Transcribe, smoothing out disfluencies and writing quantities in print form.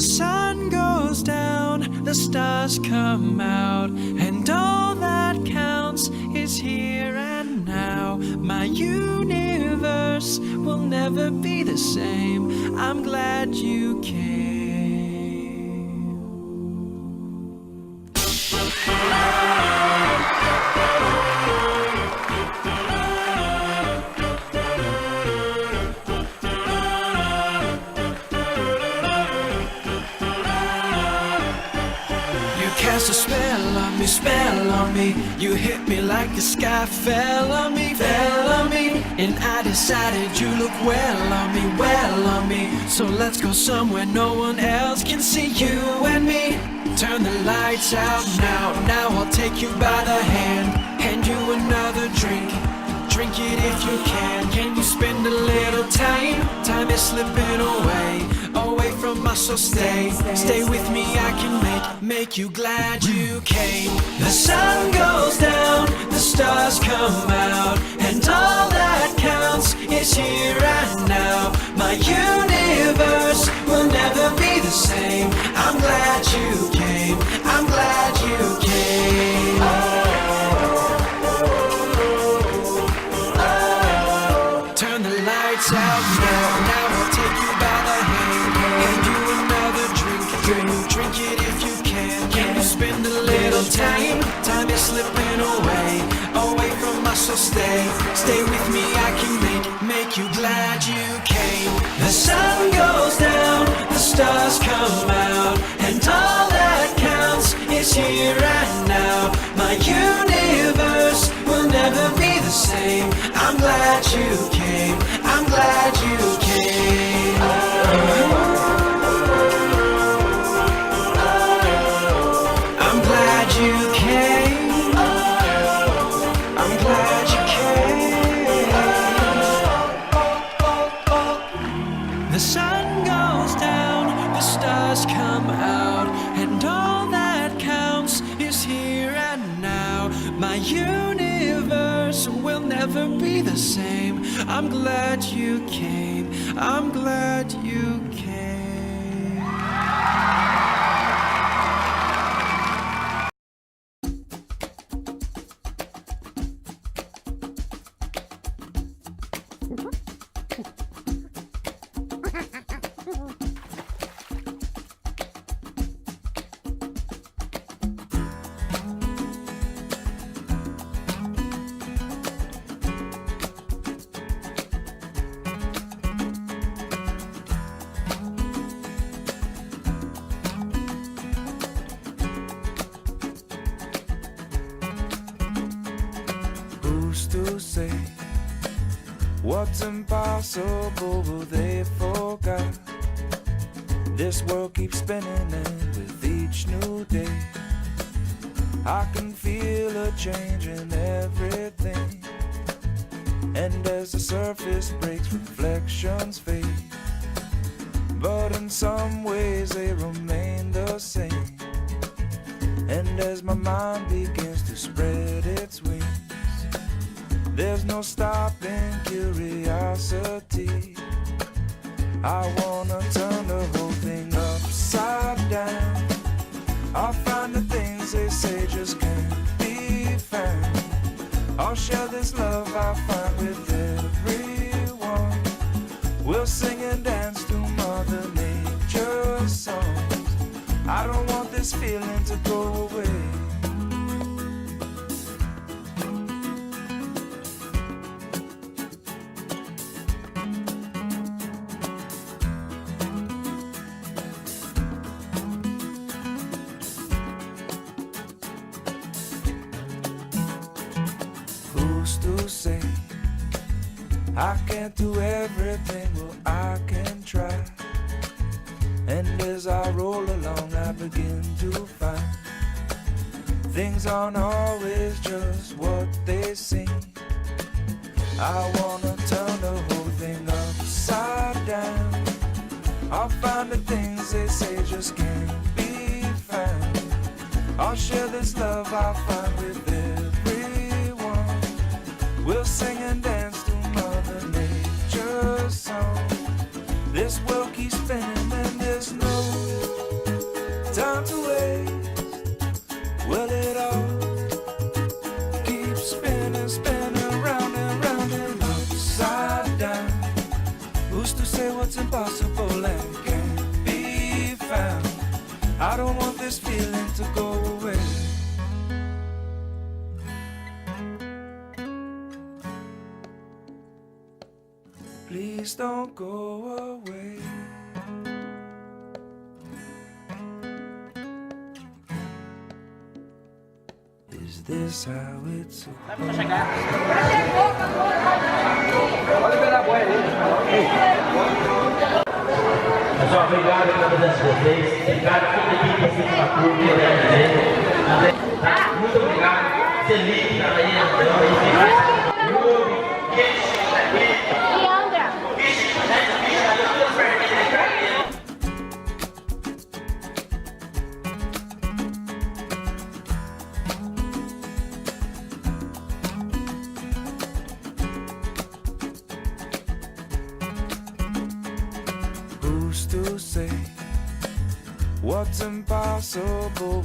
The sun goes down, the stars come out, and all that counts is here and now. My universe will never be the same. I'm glad you came. Cast a spell on me. You hit me like the sky fell on me. And I decided you look well on me. So let's go somewhere no one else can see, you and me. Turn the lights out now I'll take you by the hand. Hand you another drink. Drink it if you can. Can you spend a little time? Time is slipping away from us, so stay with me. I can make you glad you came. The sun goes down, the stars come out, and all that counts is here and now. My universe will never be the same. I'm glad you came. I'm glad you came. Turn the lights out now I'll take you by the hand. Hand you another drink. Drink it if you can. Can you spend a little time? Time is slipping away from us, so stay with me. I can make you glad you came. The sun goes down, the stars come out, and all that counts is here and now. My universe will never be the same. I'm glad you came. I'm glad you came. I'm glad you came. I'm glad you came. The sun goes down, the stars come out, and all that counts is here and now. My universe will never be the same. I'm glad you came. I'm glad you came. Who's to say what's impossible will they forgot? This world keeps spinning, and with each new day I can feel a change in everything. And as the surface breaks, reflections fade, but in some ways they remain the same. And as my mind begins to spread its wings, there's no stopping curiosity. I wanna turn the whole thing upside down. I'll find the things they say just can't be found. I'll share this love I find with everyone. We'll sing and dance to Mother Nature's songs. I don't want this feeling to go away. Who's to say I can't do everything? Well, I can try. And as I roll along, I begin to find things aren't always just what they seem. I wanna turn the whole thing upside down. I'll find the things they say just can't be found. I'll share this love I find with everyone. We'll sing and dance to Mother Nature's song. This world keeps spinning and there's no I don't want this feeling to go away. Please don't go away. Is this how it's supposed to be? Pessoal, obrigado pela presença de vocês. Obrigado a toda a equipe aqui da curva. Muito obrigado. Felipe, tá aí, André, Who's to say what's impossible?